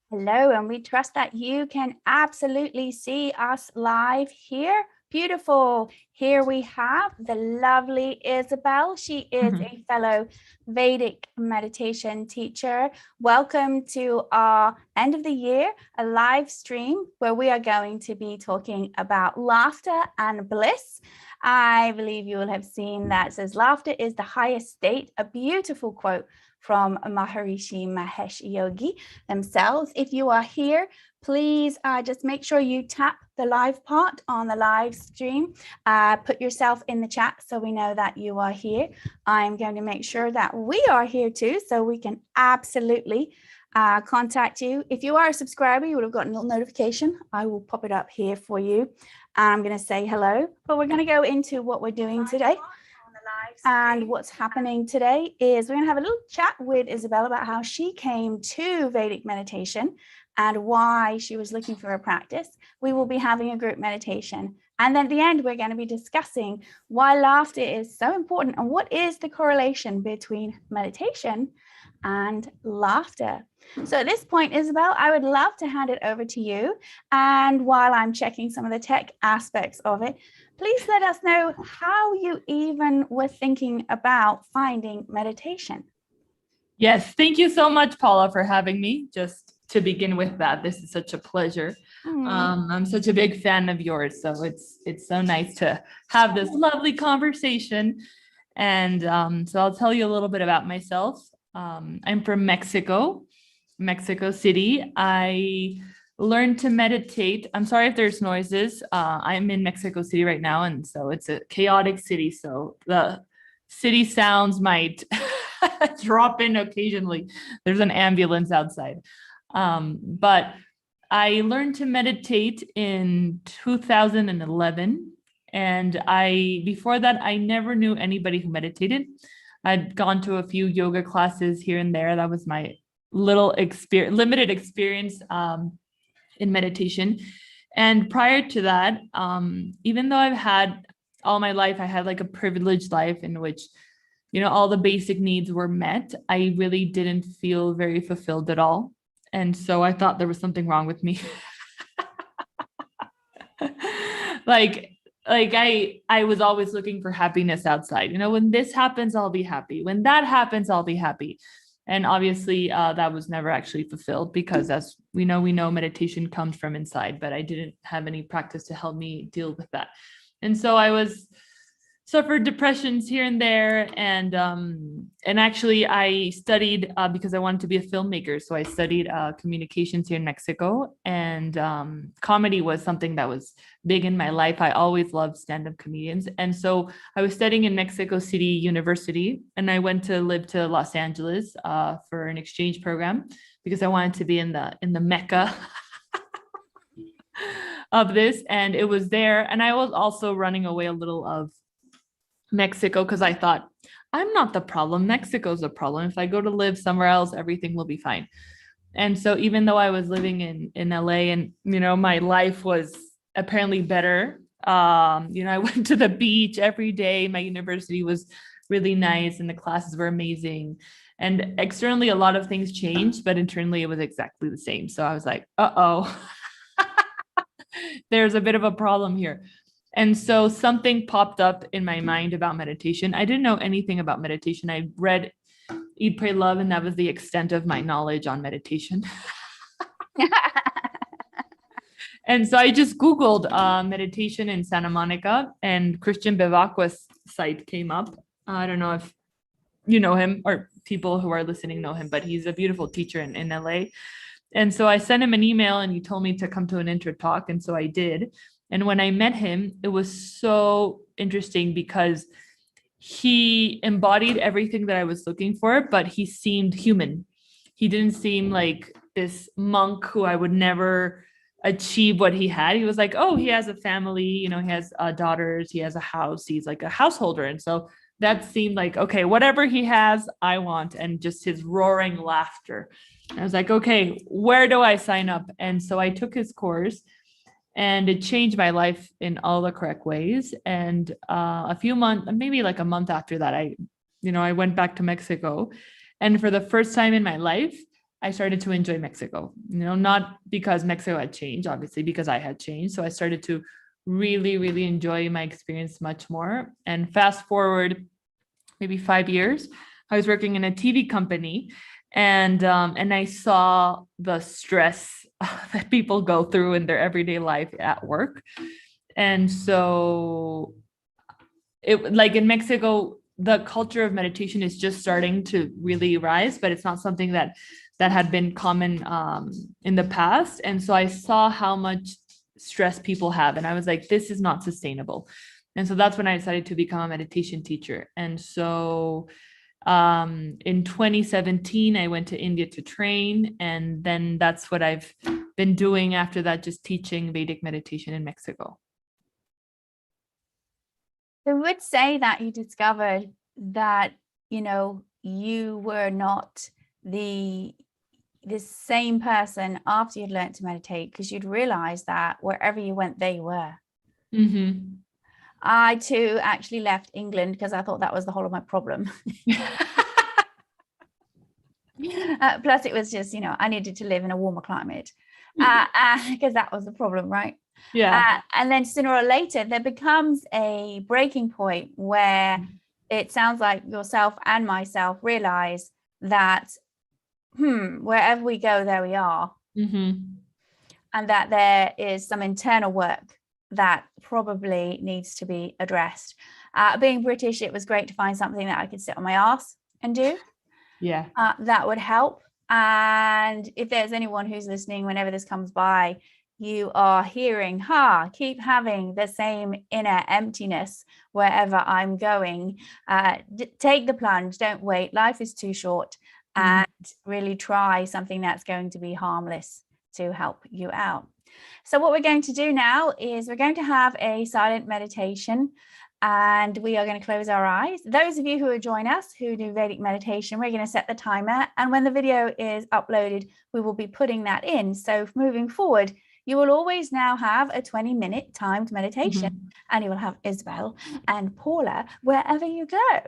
Hello, and we trust that you can absolutely see us live here. Beautiful. Here we have the lovely Isabel. She is a fellow Vedic meditation teacher. Welcome to our end of the year, a live stream where we are going to be talking about laughter and bliss. I believe you will have seen that it says laughter is the highest state, a beautiful quote from Maharishi Mahesh Yogi themselves. If you are here, please just make sure you tap the live part on the live stream. Put yourself in the chat so we know that you are here. I'm going to make sure that we are here too, so we can absolutely contact you. If you are a subscriber, you would have gotten a little notification. I will pop it up here for you. And I'm going to say hello, but we're going to go into what we're doing today. And what's happening today is we're going to have a little chat with Isabel about how she came to Vedic meditation and why she was looking for a practice. We will be having a group meditation. And then at the end, we're going to be discussing why laughter is so important and what is the correlation between meditation and laughter. So at this point, Isabel, I would love to hand it over to you. And while I'm checking some of the tech aspects of it, please let us know how you even were thinking about finding meditation. Yes, thank you so much, Paula, for having me. Just to begin with that, this is such a pleasure. I'm such a big fan of yours, so it's so nice to have this lovely conversation. And so I'll tell you a little bit about myself. I'm from Mexico City. I learned to meditate. I'm sorry if there's noises. I'm in Mexico City right now, and so it's a chaotic city. So the city sounds might drop in occasionally. There's an ambulance outside. But I learned to meditate in 2011. And before that, I never knew anybody who meditated. I'd gone to a few yoga classes here and there. That was my little limited experience in meditation. And prior to that, even though I've had all my life, I had like a privileged life in which, all the basic needs were met. I really didn't feel very fulfilled at all. And so I thought there was something wrong with me. I was always looking for happiness outside. When this happens, I'll be happy. When that happens, I'll be happy. And obviously that was never actually fulfilled because as we know meditation comes from inside, but I didn't have any practice to help me deal with that. And so I suffered depressions here and there. And actually I studied because I wanted to be a filmmaker. So I studied communications here in Mexico, and comedy was something that was big in my life. I always loved stand-up comedians. And so I was studying in Mexico City University, and I went to live to Los Angeles for an exchange program because I wanted to be in the Mecca of this. And it was there. And I was also running away a little of Mexico because I thought, I'm not the problem. Mexico's the problem. If I go to live somewhere else, everything will be fine. And so even though I was living in LA and, my life was apparently better, I went to the beach every day. My university was really nice and the classes were amazing. And externally, a lot of things changed, but internally it was exactly the same. So I was like, there's a bit of a problem here. And so something popped up in my mind about meditation. I didn't know anything about meditation. I read Eat, Pray, Love, and that was the extent of my knowledge on meditation. And so I just Googled meditation in Santa Monica, and Christian Bevacqua's site came up. I don't know if you know him or people who are listening know him, but he's a beautiful teacher in LA. And so I sent him an email and he told me to come to an intro talk. And so I did. And when I met him, it was so interesting because he embodied everything that I was looking for, but he seemed human. He didn't seem like this monk who I would never achieve what he had. He was like, oh, he has a family, he has daughters, he has a house, he's like a householder. And so that seemed like, okay, whatever he has, I want. And just his roaring laughter. I was like, okay, where do I sign up? And so I took his course. And it changed my life in all the correct ways. And a few months, maybe like a month after that, I went back to Mexico. And for the first time in my life, I started to enjoy Mexico, not because Mexico had changed, obviously, because I had changed. So I started to really, really enjoy my experience much more. And fast forward maybe 5 years, I was working in a TV company, and I saw the stress that people go through in their everyday life at work. And so it, like in Mexico, the culture of meditation is just starting to really rise, but it's not something that had been common in the past. And so I saw how much stress people have, and I was like, this is not sustainable. And so that's when I decided to become a meditation teacher. And so in 2017, I went to India to train, and then that's what I've been doing after that, just teaching Vedic meditation in Mexico. I would say that you discovered that, you were not the same person after you'd learned to meditate, because you'd realize that wherever you went, they were. Mm-hmm. I too actually left England because I thought that was the whole of my problem. Plus it was just, I needed to live in a warmer climate because that was the problem, right? Yeah. And then sooner or later, there becomes a breaking point where it sounds like yourself and myself realize that, wherever we go, there we are. Mm-hmm. And that there is some internal work that probably needs to be addressed. Being British, it was great to find something that I could sit on my ass and do. Yeah. That would help. And if there's anyone who's listening, whenever this comes by, you are hearing, keep having the same inner emptiness wherever I'm going. Take the plunge, don't wait. Life is too short, and really try something that's going to be harmless to help you out. So what we're going to do now is we're going to have a silent meditation, and we are going to close our eyes. Those of you who join us who do Vedic meditation, we're going to set the timer, and when the video is uploaded, we will be putting that in. So moving forward, you will always now have a 20-minute timed meditation, and you will have Isabel and Paula wherever you go.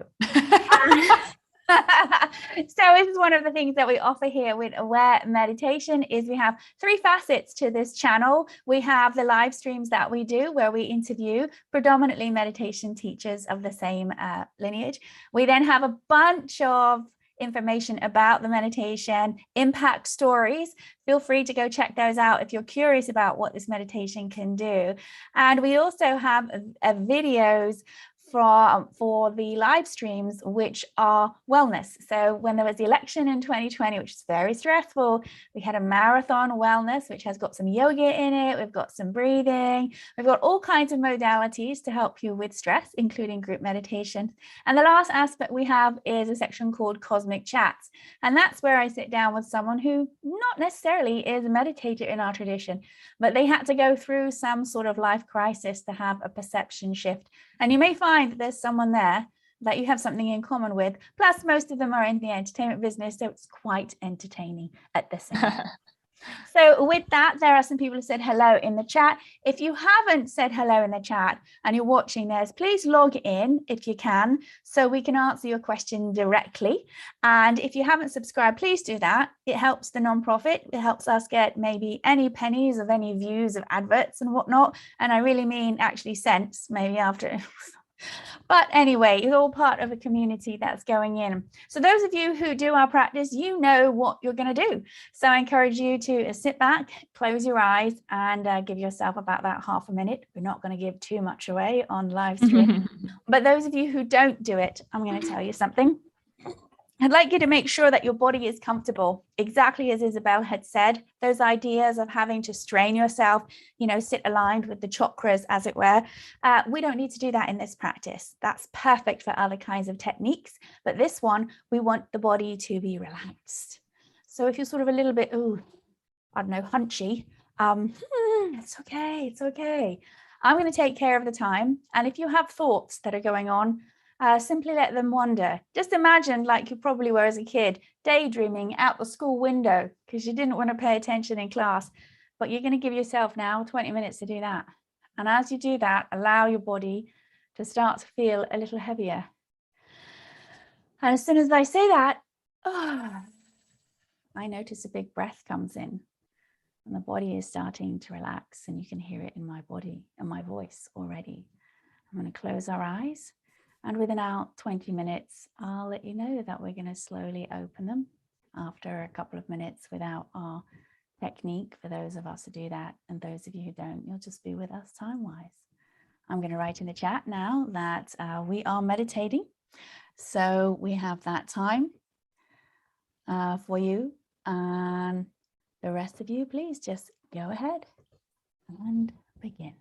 So this is one of the things that we offer here with Aware Meditation is we have 3 facets to this channel. We have the live streams that we do where we interview predominantly meditation teachers of the same lineage. We then have a bunch of information about the meditation, impact stories. Feel free to go check those out if you're curious about what this meditation can do. And we also have videos for the live streams, which are wellness. So when there was the election in 2020, which is very stressful, we had a marathon wellness, which has got some yoga in it. We've got some breathing. We've got all kinds of modalities to help you with stress, including group meditation. And the last aspect we have is a section called Cosmic Chats. And that's where I sit down with someone who not necessarily is a meditator in our tradition, but they had to go through some sort of life crisis to have a perception shift. And you may find that there's someone there that you have something in common with. Plus, most of them are in the entertainment business, so it's quite entertaining at the same time. So with that, there are some people who said hello in the chat. If you haven't said hello in the chat and you're watching this, please log in if you can, so we can answer your question directly. And if you haven't subscribed, please do that. It helps the nonprofit. It helps us get maybe any pennies of any views of adverts and whatnot. And I really mean actually cents, maybe after. But anyway, it's all part of a community that's going in. So those of you who do our practice, you know what you're going to do. So I encourage you to sit back, close your eyes, and give yourself about that half a minute. We're not going to give too much away on live stream. But those of you who don't do it, I'm going to tell you something. I'd like you to make sure that your body is comfortable, exactly as Isabel had said. Those ideas of having to strain yourself, sit aligned with the chakras, as it were. We don't need to do that in this practice. That's perfect for other kinds of techniques. But this one, we want the body to be relaxed. So if you're sort of a little bit, hunchy, it's okay. It's okay. I'm going to take care of the time. And if you have thoughts that are going on, simply let them wander. Just imagine like you probably were as a kid, daydreaming out the school window because you didn't want to pay attention in class. But you're going to give yourself now 20 minutes to do that. And as you do that, allow your body to start to feel a little heavier. And as soon as I say that, I notice a big breath comes in and the body is starting to relax, and you can hear it in my body and my voice already. I'm going to close our eyes, and within about 20 minutes, I'll let you know that we're going to slowly open them after a couple of minutes without our technique. For those of us who do that, and those of you who don't, you'll just be with us time-wise. I'm going to write in the chat now that we are meditating. So we have that time for you, and the rest of you, please just go ahead and begin.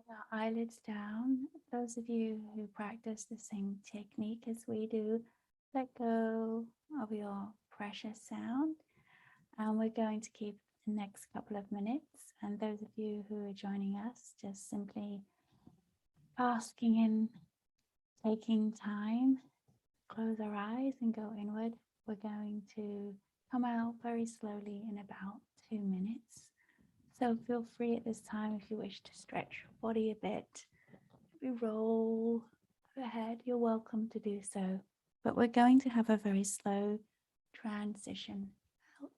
Our eyelids down. Those of you who practice the same technique as we do, let go of your precious sound. And we're going to keep the next couple of minutes. And those of you who are joining us, just simply basking in, taking time, close our eyes and go inward. We're going to come out very slowly in about 2 minutes. So feel free at this time if you wish to stretch your body a bit. Maybe roll ahead, you're welcome to do so. But we're going to have a very slow transition out.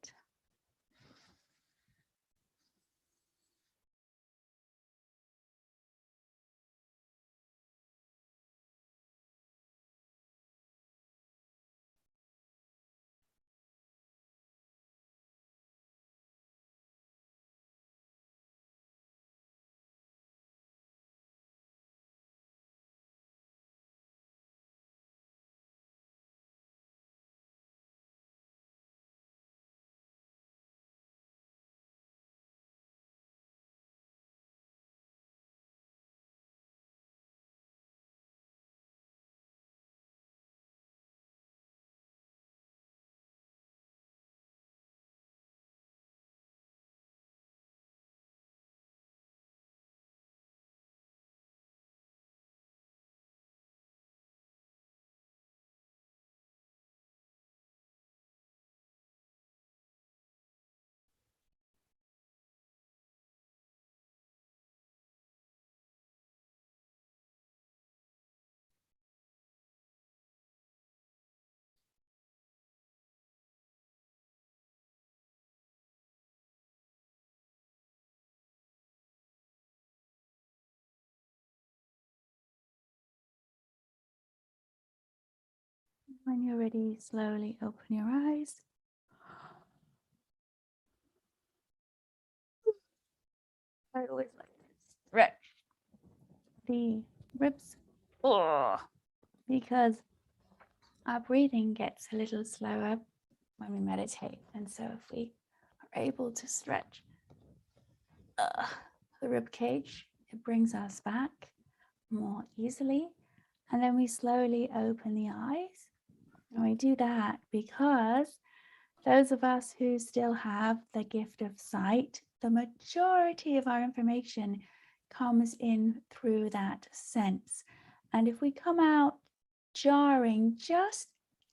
When you're ready, slowly open your eyes. I always like to stretch the ribs because our breathing gets a little slower when we meditate. And so if we are able to stretch the rib cage, it brings us back more easily. And then we slowly open the eyes. And we do that because those of us who still have the gift of sight, the majority of our information comes in through that sense. And if we come out jarring just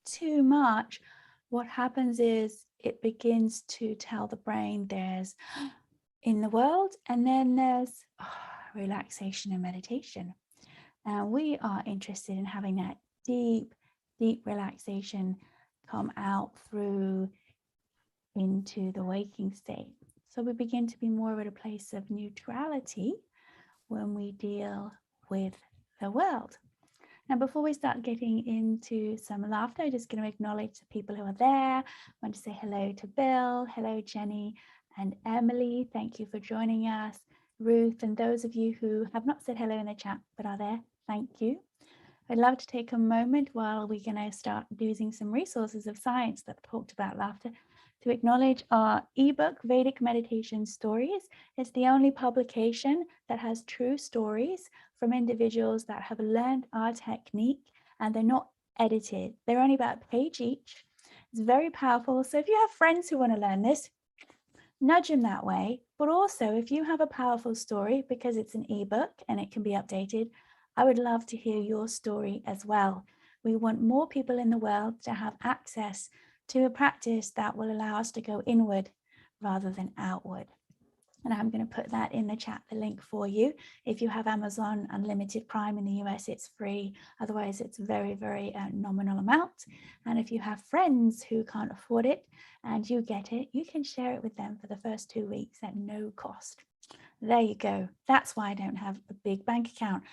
too much, what happens is it begins to tell the brain there's in the world, and then there's relaxation and meditation. Now we are interested in having that deep relaxation come out through into the waking state. So we begin to be more at a place of neutrality when we deal with the world. Now, before we start getting into some laughter, I'm just going to acknowledge the people who are there. I want to say hello to Bill, hello Jenny and Emily. Thank you for joining us. Ruth, and those of you who have not said hello in the chat but are there, thank you. I'd love to take a moment while we're going to start using some resources of science that talked about laughter to acknowledge our ebook, Vedic Meditation Stories. It's the only publication that has true stories from individuals that have learned our technique, and they're not edited. They're only about a page each. It's very powerful. So if you have friends who want to learn this, nudge them that way. But also, if you have a powerful story, because it's an ebook and it can be updated, I would love to hear your story as well. We want more people in the world to have access to a practice that will allow us to go inward rather than outward. And I'm going to put that in the chat, the link for you. If you have Amazon Unlimited Prime in the US, it's free. Otherwise, it's very, very nominal amount. And if you have friends who can't afford it and you get it, you can share it with them for the first 2 weeks at no cost. There you go. That's why I don't have a big bank account.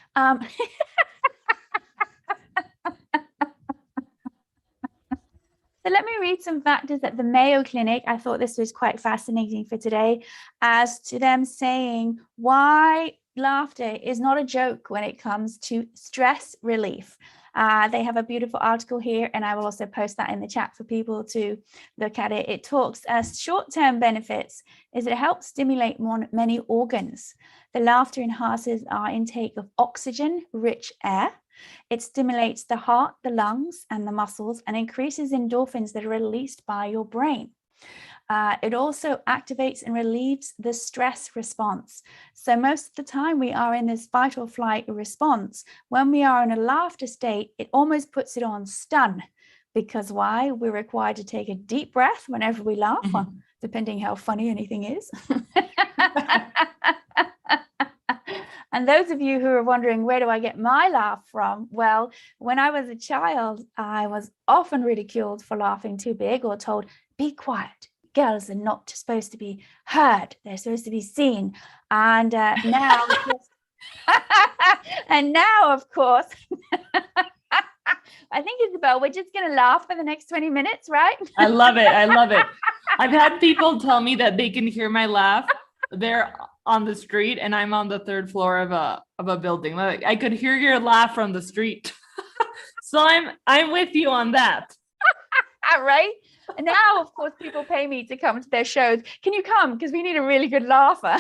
So let me read some factors at the Mayo Clinic. I thought this was quite fascinating for today, as to them saying why laughter is not a joke when it comes to stress relief. They have a beautiful article here, and I will also post that in the chat for people to look at it. It talks as short-term benefits is it helps stimulate many organs. The laughter enhances our intake of oxygen-rich air. It stimulates the heart, the lungs, and the muscles, and increases endorphins that are released by your brain. It also activates and relieves the stress response. So most of the time we are in this fight or flight response. When we are in a laughter state, it almost puts it on stun. Because why? We're required to take a deep breath whenever we laugh, depending how funny anything is. And those of you who are wondering, where do I get my laugh from? Well, when I was a child, I was often ridiculed for laughing too big or told, be quiet. Girls are not supposed to be heard. They're supposed to be seen. And now, of course, I think, Isabel, we're just going to laugh for the next 20 minutes, right? I love it. I love it. I've had people tell me that they can hear my laugh. They're on the street and I'm on the third floor of a building. Like, I could hear your laugh from the street. So I'm with you on that. Right? And now, of course, people pay me to come to their shows. Can you come? Because we need a really good laugher.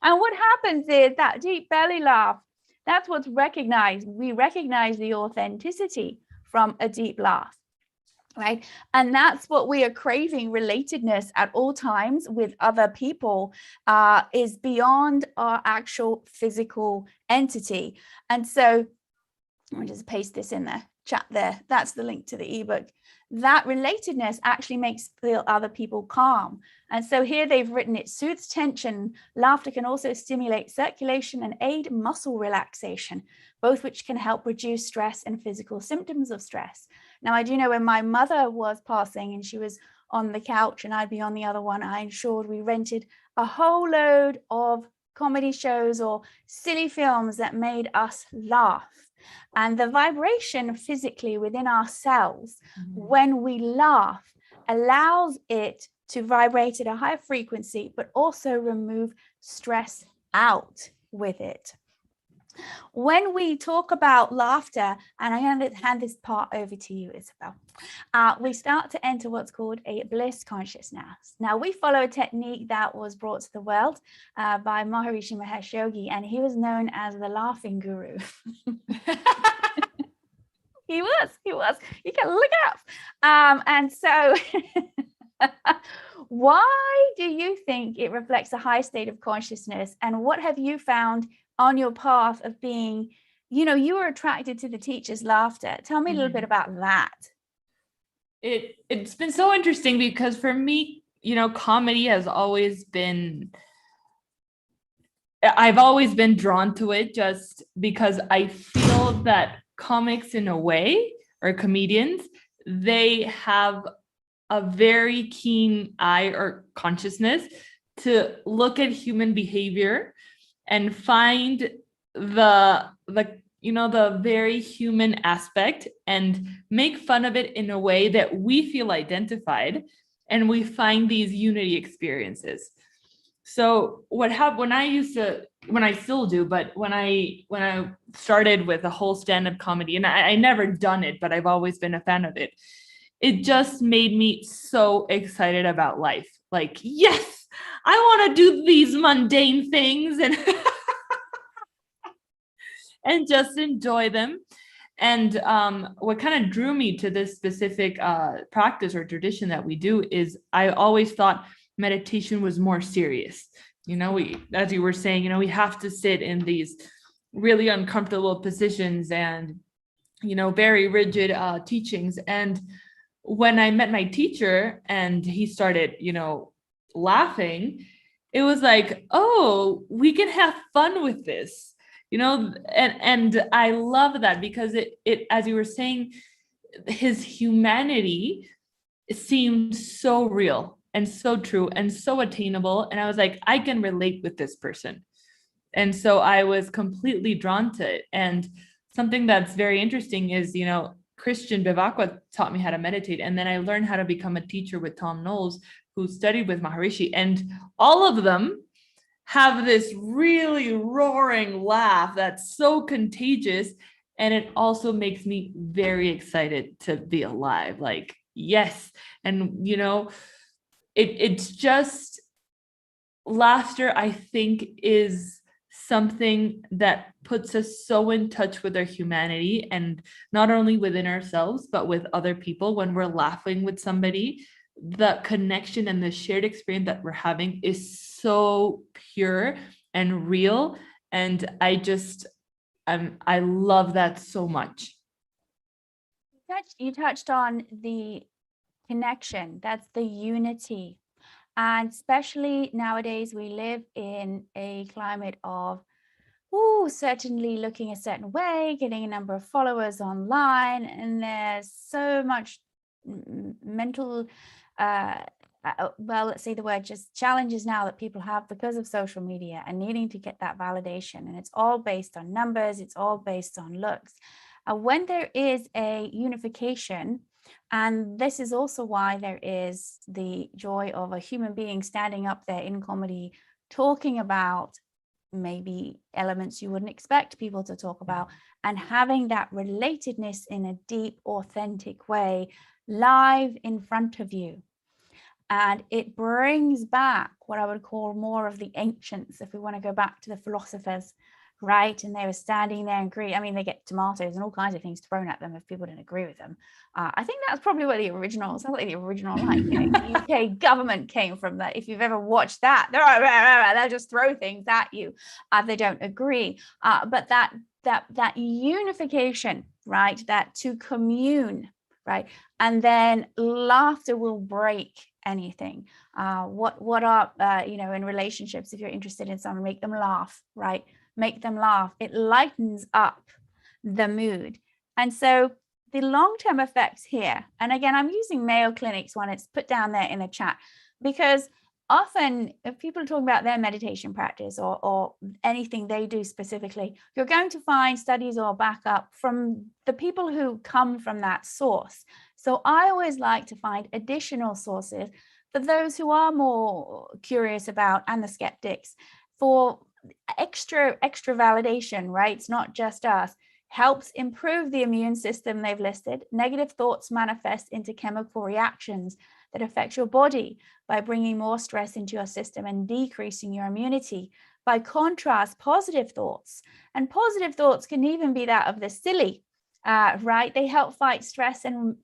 And what happens is that deep belly laugh, that's what's recognized. We recognize the authenticity from a deep laugh, right? And that's what we are craving. Relatedness at all times with other people is beyond our actual physical entity. And so let me just paste this in the chat there. That's the link to the ebook. That relatedness actually makes feel other people calm. And so here they've written it soothes tension. Laughter can also stimulate circulation and aid muscle relaxation, both which can help reduce stress and physical symptoms of stress. Now, I do know when my mother was passing and she was on the couch and I'd be on the other one, I ensured we rented a whole load of comedy shows or silly films that made us laugh. And the vibration physically within our cells, when we laugh, allows it to vibrate at a higher frequency, but also remove stress out with it. When we talk about laughter, and I'm going to hand this part over to you, Isabel, we start to enter what's called a bliss consciousness. Now, we follow a technique that was brought to the world by Maharishi Mahesh Yogi, and he was known as the laughing guru. He was. You can look it up. And so why do you think it reflects a high state of consciousness? And what have you found on your path of being, you were attracted to the teacher's laughter. Tell me a little bit about that. It's been so interesting because for me, comedy has always been, I've always been drawn to it just because I feel that comics in a way, or comedians, they have a very keen eye or consciousness to look at human behavior and find the very human aspect and make fun of it in a way that we feel identified and we find these unity experiences. So what happened when I still do, but when I started with a whole stand-up comedy, and I never done it, but I've always been a fan of it. It just made me so excited about life. Like, yes, I want to do these mundane things and and just enjoy them. And what kind of drew me to this specific practice or tradition that we do is I always thought meditation was more serious. As you were saying, we have to sit in these really uncomfortable positions and, very rigid teachings. And when I met my teacher and he started, laughing, it was like, oh, we can have fun with this, and I love that because it, as you were saying, his humanity seemed so real and so true and so attainable. And I was like, I can relate with this person. And so I was completely drawn to it. And something that's very interesting is, Christian Bivakwa taught me how to meditate. And then I learned how to become a teacher with Tom Knowles, who studied with Maharishi. And all of them have this really roaring laugh that's so contagious. And it also makes me very excited to be alive. Like, yes. And, you know, it's just laughter, I think, is something that puts us so in touch with our humanity, and not only within ourselves, but with other people. When we're laughing with somebody, the connection and the shared experience that we're having is so pure and real. And I love that so much. You touched on the connection, that's the unity. And especially nowadays, we live in a climate of, certainly looking a certain way, getting a number of followers online, and there's so much mental, let's say the word, just challenges now that people have because of social media and needing to get that validation. And it's all based on numbers, it's all based on looks. When there is a unification, and this is also why there is the joy of a human being standing up there in comedy, talking about maybe elements you wouldn't expect people to talk about, and having that relatedness in a deep, authentic way, live in front of you. And it brings back what I would call more of the ancients, if we want to go back to the philosophers, right? And they were standing there and agree. I mean, they get tomatoes and all kinds of things thrown at them if people didn't agree with them. I think that's probably where the original, like UK government came from. That if you've ever watched that, they'll just throw things at you if they don't agree. But that unification, right? That to commune, right? And then laughter will break anything. What are in relationships, if you're interested in someone, make them laugh, right? Make them laugh. It lightens up the mood. And so the long-term effects here, and again, I'm using Mayo Clinic's one, it's put down there in the chat, because often if people are talking about their meditation practice or anything they do specifically, you're going to find studies or backup from the people who come from that source. So I always like to find additional sources for those who are more curious about, and the skeptics, for extra validation, right? It's not just us. Helps improve the immune system, they've listed. Negative thoughts manifest into chemical reactions that affect your body by bringing more stress into your system and decreasing your immunity. By contrast, positive thoughts, and positive thoughts can even be that of the silly, right? They help fight stress and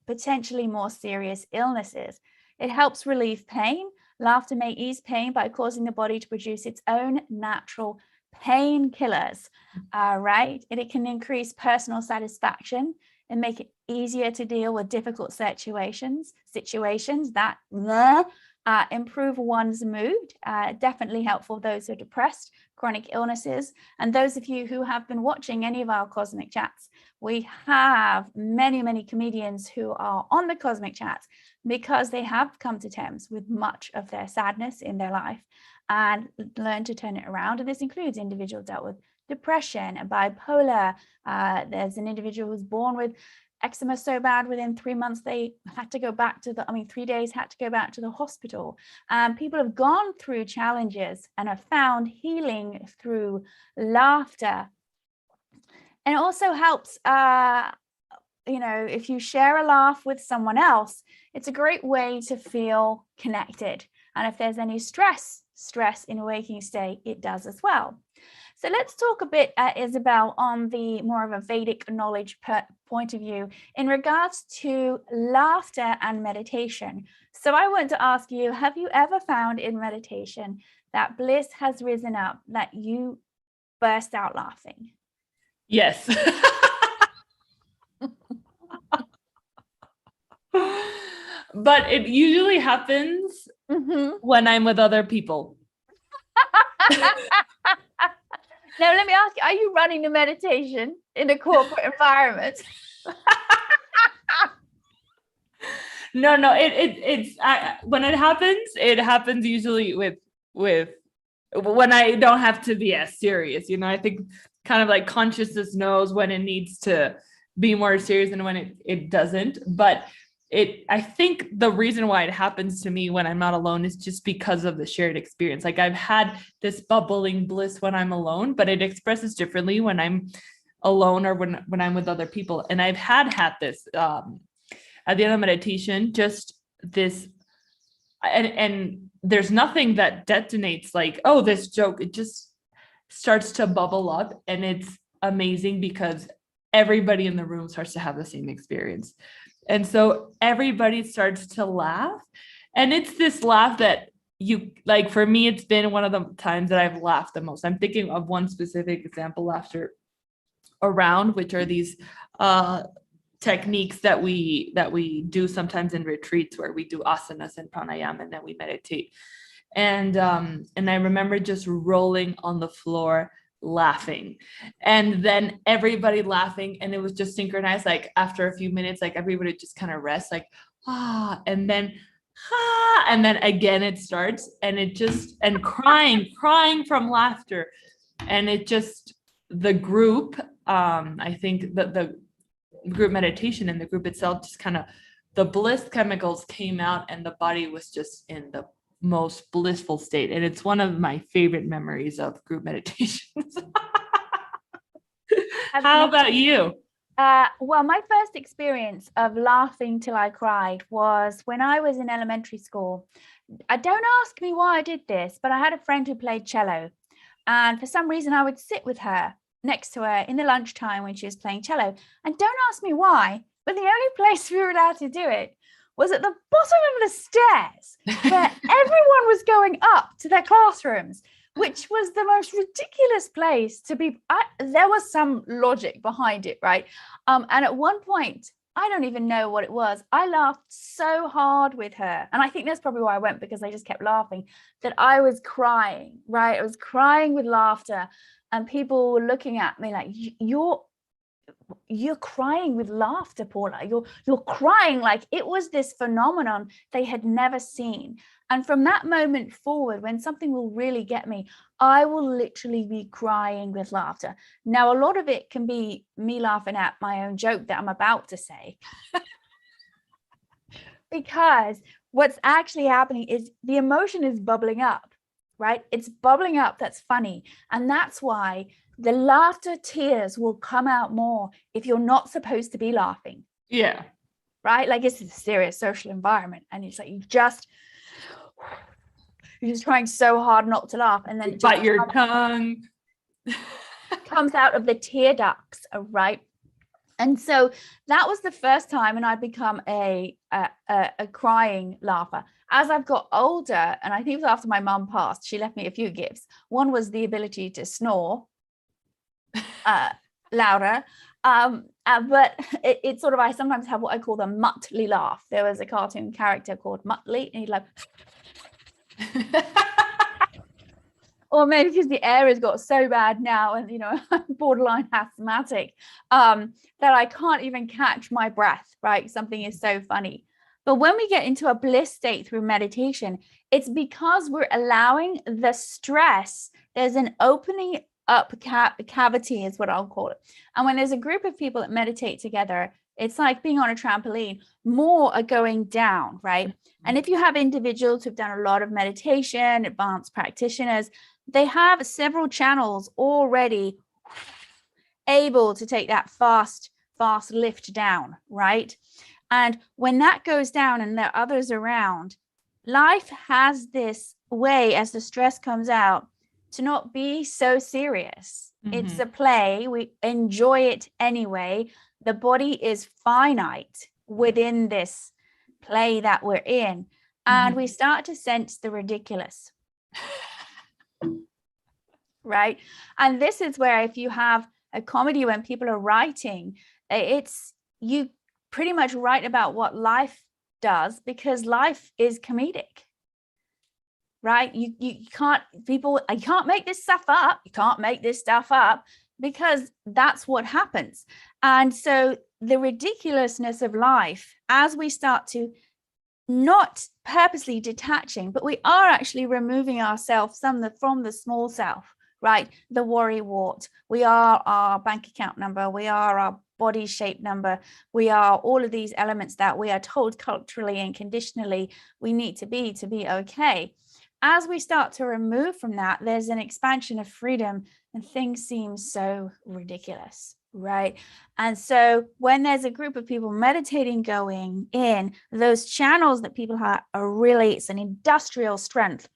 potentially more serious illnesses. It helps relieve pain. Laughter may ease pain by causing the body to produce its own natural painkillers, right? And it can increase personal satisfaction and make it easier to deal with difficult situations that improve one's mood. Definitely helpful for those who are depressed, chronic illnesses, and those of you who have been watching any of our Cosmic Chats. We have many comedians who are on the Cosmic Chats because they have come to terms with much of their sadness in their life and learned to turn it around. And this includes individuals dealt with depression and bipolar. There's an individual who's born with eczema so bad within 3 months they had to go back to 3 days had to go back to the hospital. People have gone through challenges and have found healing through laughter. And it also helps, if you share a laugh with someone else, it's a great way to feel connected. And if there's any stress in a waking state, it does as well. So let's talk a bit, Isabel, on the more of a Vedic knowledge point of view in regards to laughter and meditation. So I want to ask you, have you ever found in meditation that bliss has risen up, that you burst out laughing? Yes. But it usually happens when I'm with other people. Now, let me ask you, are you running the meditation in a corporate environment? No, it's when it happens usually with when I don't have to be as serious. I think kind of like consciousness knows when it needs to be more serious and when it doesn't. But I think the reason why it happens to me when I'm not alone is just because of the shared experience. Like I've had this bubbling bliss when I'm alone, but it expresses differently when I'm alone or when I'm with other people. And I've had this at the end of meditation, just this, and there's nothing that detonates like, oh, this joke, it just starts to bubble up, and it's amazing because everybody in the room starts to have the same experience. And so everybody starts to laugh. And it's this laugh that you like, for me, it's been one of the times that I've laughed the most. I'm thinking of one specific example, laughter around, which are these techniques that we do sometimes in retreats where we do asanas and pranayama, and then we meditate. And I remember just rolling on the floor laughing, and then everybody laughing, and it was just synchronized. Like after a few minutes, like everybody just kind of rests, like and then and then again it starts, and it just, and crying from laughter. And it just, the group, I think that the group meditation and the group itself, just kind of, the bliss chemicals came out, and the body was just in the most blissful state. And it's one of my favorite memories of group meditations. How about you? Well, my first experience of laughing till I cried was when I was in elementary school. Don't ask me why I did this, but I had a friend who played cello, and for some reason I would sit with her next to her in the lunchtime when she was playing cello. And don't ask me why, but the only place we were allowed to do it was at the bottom of the stairs, where everyone was going up to their classrooms, which was the most ridiculous place to be. There was some logic behind it, right? And at one point, I don't even know what it was, I laughed so hard with her. And I think that's probably why I went, because I just kept laughing, that I was crying, right? I was crying with laughter, and people were looking at me like, you're crying with laughter, Paula. You're crying. Like it was this phenomenon they had never seen. And from that moment forward, when something will really get me, I will literally be crying with laughter. Now, a lot of it can be me laughing at my own joke that I'm about to say. Because what's actually happening is the emotion is bubbling up, right? It's bubbling up. That's funny. And that's why the laughter tears will come out more if you're not supposed to be laughing. Yeah. Right? Like it's a serious social environment, and it's like you're just trying so hard not to laugh, and then it bite your tongue. Comes out of the tear ducts, right? And so that was the first time, and I'd become a crying laugher. As I've got older, and I think it was after my mum passed, she left me a few gifts. One was the ability to snore louder, but it's sort of, I sometimes have what I call the Muttley laugh. There was a cartoon character called Muttley, and he'd like or maybe because the air has got so bad now, and I'm borderline asthmatic, that I can't even catch my breath, right? Something is so funny. But when we get into a bliss state through meditation, it's because we're allowing the stress. There's an opening up cavity is what I'll call it. And when there's a group of people that meditate together, it's like being on a trampoline. More are going down, right? And if you have individuals who've done a lot of meditation, advanced practitioners, they have several channels already able to take that fast lift down, right? And when that goes down and there are others around, life has this way, as the stress comes out, to not be so serious. Mm-hmm. It's a play. We enjoy it anyway. The body is finite within this play that we're in. And we start to sense the ridiculous. Right? And this is where, if you have a comedy when people are writing, it's, you pretty much write about what life does, because life is comedic. Right? You can't, I can't make this stuff up. You can't make this stuff up, because that's what happens. And so the ridiculousness of life, as we start to not purposely detaching, but we are actually removing ourselves from the small self, right? The worry wart. We are our bank account number. We are our body shape number. We are all of these elements that we are told culturally and conditionally we need to be okay. As we start to remove from that, there's an expansion of freedom and things seem so ridiculous, right? And so when there's a group of people meditating going in, those channels that people have are really, it's an industrial strength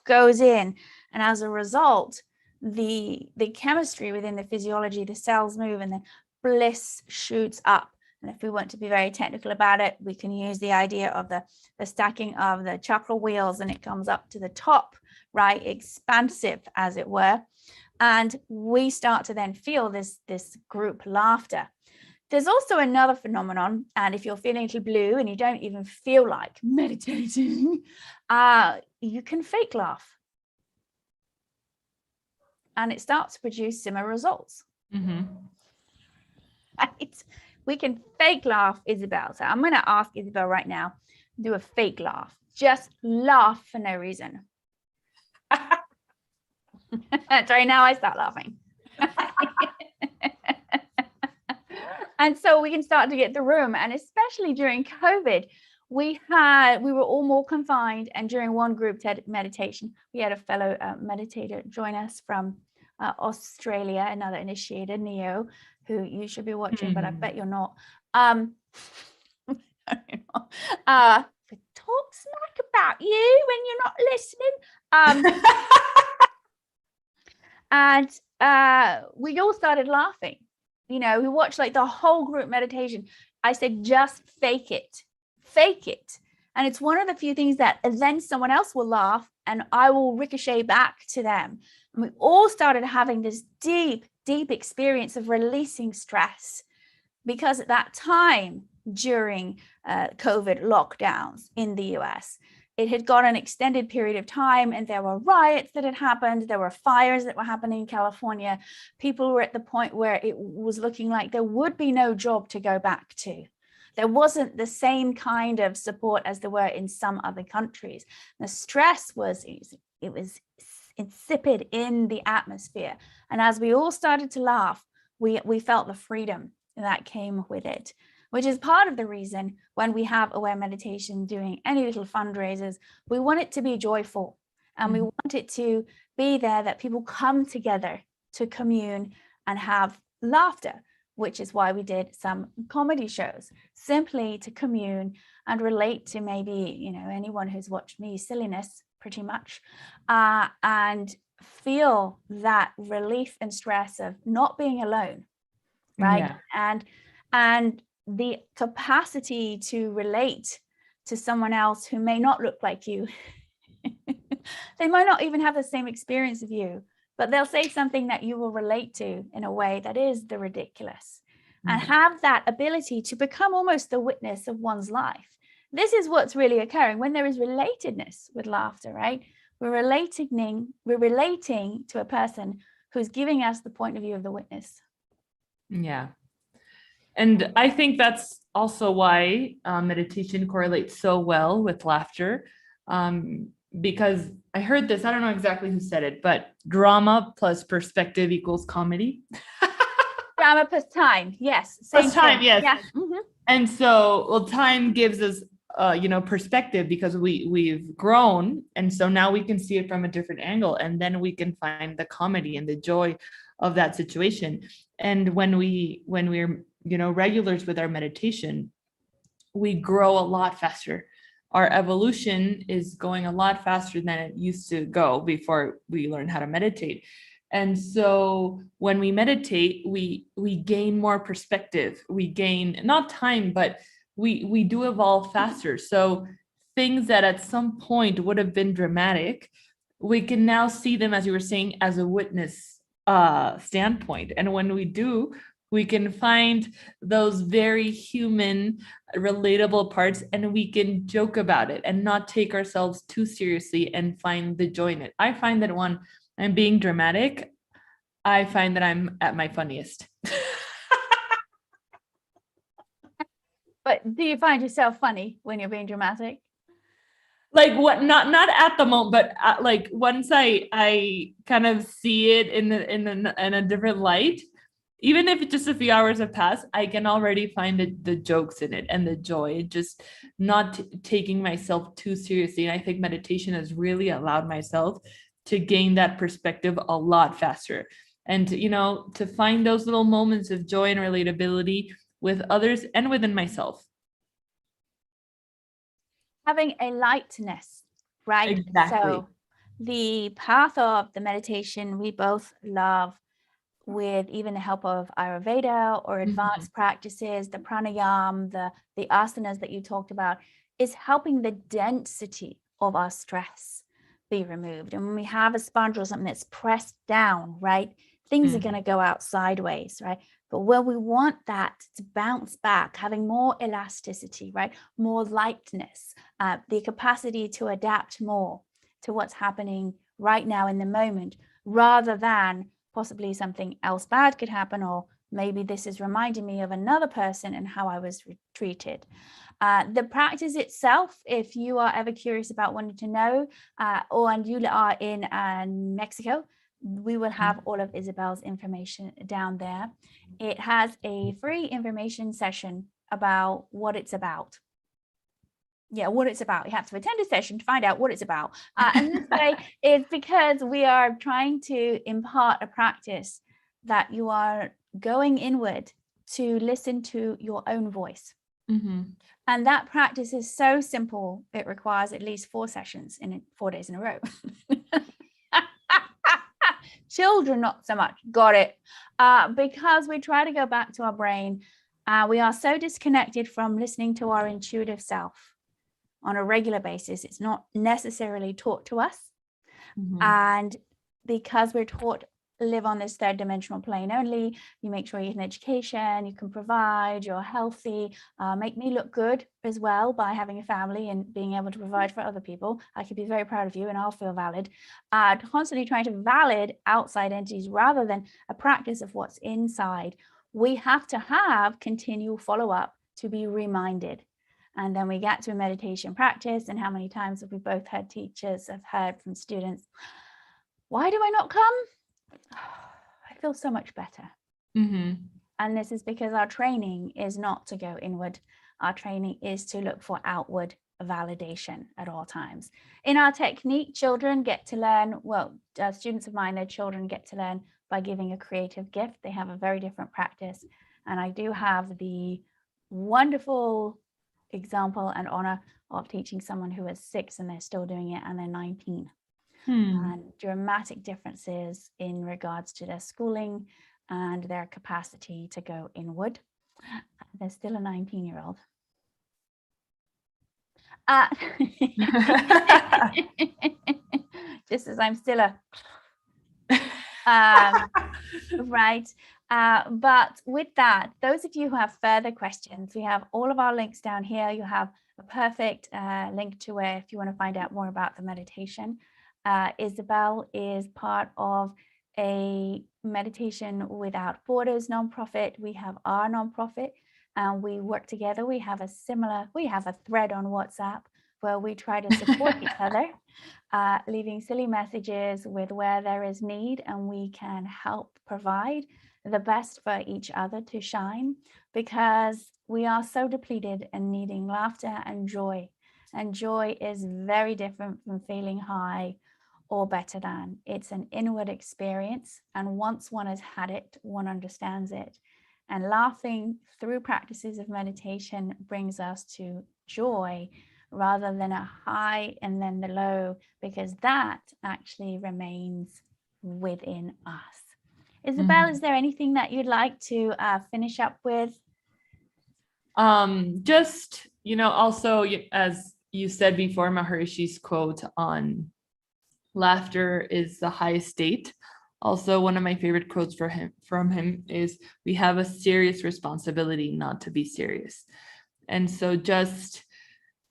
goes in. And as a result, the chemistry within the physiology, the cells move and then bliss shoots up. And if we want to be very technical about it, we can use the idea of the stacking of the chakra wheels and it comes up to the top, right? Expansive, as it were. And we start to then feel this group laughter. There's also another phenomenon. And if you're feeling a little blue and you don't even feel like meditating, you can fake laugh. And it starts to produce similar results. Mm-hmm. Right? We can fake laugh, Isabel. So I'm going to ask Isabel right now, do a fake laugh. Just laugh for no reason. Sorry, now I start laughing. And so we can start to get the room. And especially during COVID, we were all more confined. And during one group meditation, we had a fellow meditator join us from Australia, another initiator, Neo, who you should be watching, but I bet you're not. Talk smack about you when you're not listening. And we all started laughing. You know, we watched like the whole group meditation. I said, just fake it. Fake it. And it's one of the few things that then someone else will laugh and I will ricochet back to them. And we all started having this deep experience of releasing stress, because at that time during COVID lockdowns in the US, it had got an extended period of time and there were riots that had happened. There were fires that were happening in California. People were at the point where it was looking like there would be no job to go back to. There wasn't the same kind of support as there were in some other countries. The stress was insipid in the atmosphere. And as we all started to laugh, we felt the freedom that came with it, which is part of the reason when we have aware meditation doing any little fundraisers, we want it to be joyful and we want it to be there that people come together to commune and have laughter, which is why we did some comedy shows, simply to commune and relate to maybe, you know, anyone who's watched me silliness pretty much, and feel that relief and stress of not being alone, right? Yeah. And the capacity to relate to someone else who may not look like you. They might not even have the same experience as you, but they'll say something that you will relate to in a way that is the ridiculous, and have that ability to become almost the witness of one's life. This is what's really occurring when there is relatedness with laughter, right? We're relating to a person who's giving us the point of view of the witness. Yeah. And I think that's also why meditation correlates so well with laughter. Because I heard this, I don't know exactly who said it, but drama plus perspective equals comedy. Drama plus time. Yes. Plus time. Yes. Yeah. Mm-hmm. And so, well, time gives us, perspective, because we've grown. And so now we can see it from a different angle, and then we can find the comedy and the joy of that situation. And when we're, regulars with our meditation, we grow a lot faster. Our evolution is going a lot faster than it used to go before we learned how to meditate. And so when we meditate, we gain more perspective. We gain not time, but we do evolve faster. So things that at some point would have been dramatic, we can now see them, as you were saying, as a witness standpoint. And when we do, we can find those very human, relatable parts, and we can joke about it and not take ourselves too seriously and find the joy in it. I find that when I'm being dramatic, I find that I'm at my funniest. But do you find yourself funny when you're being dramatic? Like what? Not at the moment, but like once I kind of see it in a different light, even if just a few hours have passed, I can already find the jokes in it and the joy, just not taking myself too seriously. And I think meditation has really allowed myself to gain that perspective a lot faster. And, to find those little moments of joy and relatability with others and within myself. Having a lightness, right? Exactly. So the path of the meditation we both love, with even the help of Ayurveda or advanced practices, the pranayama, the asanas that you talked about, is helping the density of our stress be removed. And when we have a sponge or something that's pressed down, right, things are going to go out sideways, right? But when we want that to bounce back, having more elasticity, right, more lightness, the capacity to adapt more to what's happening right now in the moment, rather than possibly something else bad could happen, or maybe this is reminding me of another person and how I was treated. The practice itself, if you are ever curious about wanting to know, and you are in Mexico, we will have all of Isabel's information down there. It has a free information session about what it's about. Yeah, what it's about. You have to attend a session to find out what it's about. And this way is because we are trying to impart a practice that you are going inward to listen to your own voice. And that practice is so simple. It requires at least 4 sessions in 4 days in a row. Children, not so much. Got it. Because we try to go back to our brain. We are so disconnected from listening to our intuitive self on a regular basis. It's not necessarily taught to us. And because we're taught live on this 3rd dimensional plane only, you make sure you get an education, you can provide, you're healthy, make me look good as well by having a family and being able to provide for other people. I could be very proud of you and I'll feel valid. Constantly trying to validate outside entities rather than a practice of what's inside. We have to have continual follow-up to be reminded. And then we get to a meditation practice, and how many times have we both heard teachers have heard from students, why do I not come? I feel so much better. And this is because our training is not to go inward. Our training is to look for outward validation at all times. In our technique, children get to learn, students of mine, their children get to learn by giving a creative gift. They have a very different practice. And I do have the wonderful example and honor of teaching someone who is 6 and they're still doing it, and they're 19. And dramatic differences in regards to their schooling and their capacity to go inward. They're still a 19-year-old. Just as I'm still a right. But with that, those of you who have further questions, we have all of our links down here. You have a perfect link to where, if you want to find out more about the meditation. Isabel is part of a Meditation Without Borders nonprofit. We have our nonprofit, and we work together. We have a thread on WhatsApp where we try to support each other, leaving silly messages with where there is need, and we can help provide the best for each other to shine, because we are so depleted and needing laughter and joy. And joy is very different from feeling high or better than. It's an inward experience, and once one has had it, one understands it. And laughing through practices of meditation brings us to joy rather than a high and then the low, because that actually remains within us. Isabel, is there anything that you'd like to finish up with? Just, also, as you said before, Maharishi's quote on laughter is the highest state. Also, one of my favorite quotes from him is, we have a serious responsibility not to be serious. And so just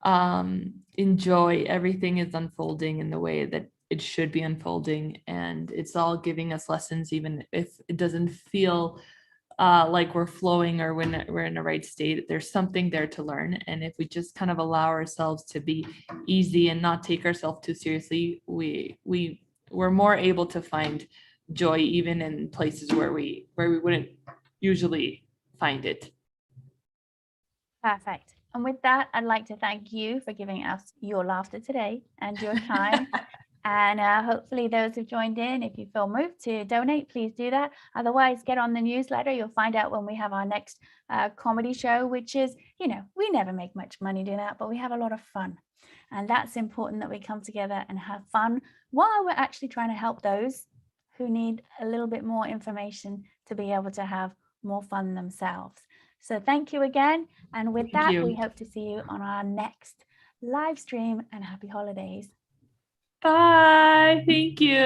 enjoy. Everything is unfolding in the way that it should be unfolding, and it's all giving us lessons, even if it doesn't feel like we're flowing or when we're in the right state. There's something there to learn, and if we just kind of allow ourselves to be easy and not take ourselves too seriously, we're more able to find joy even in places where we wouldn't usually find it. Perfect. And with that, I'd like to thank you for giving us your laughter today and your time. And hopefully those who've joined in, if you feel moved to donate, please do that. Otherwise, get on the newsletter. You'll find out when we have our next comedy show, which is, we never make much money doing that, but we have a lot of fun. And that's important, that we come together and have fun while we're actually trying to help those who need a little bit more information to be able to have more fun themselves. So thank you again. And with that, we hope to see you on our next live stream, and happy holidays. Bye. Thank you.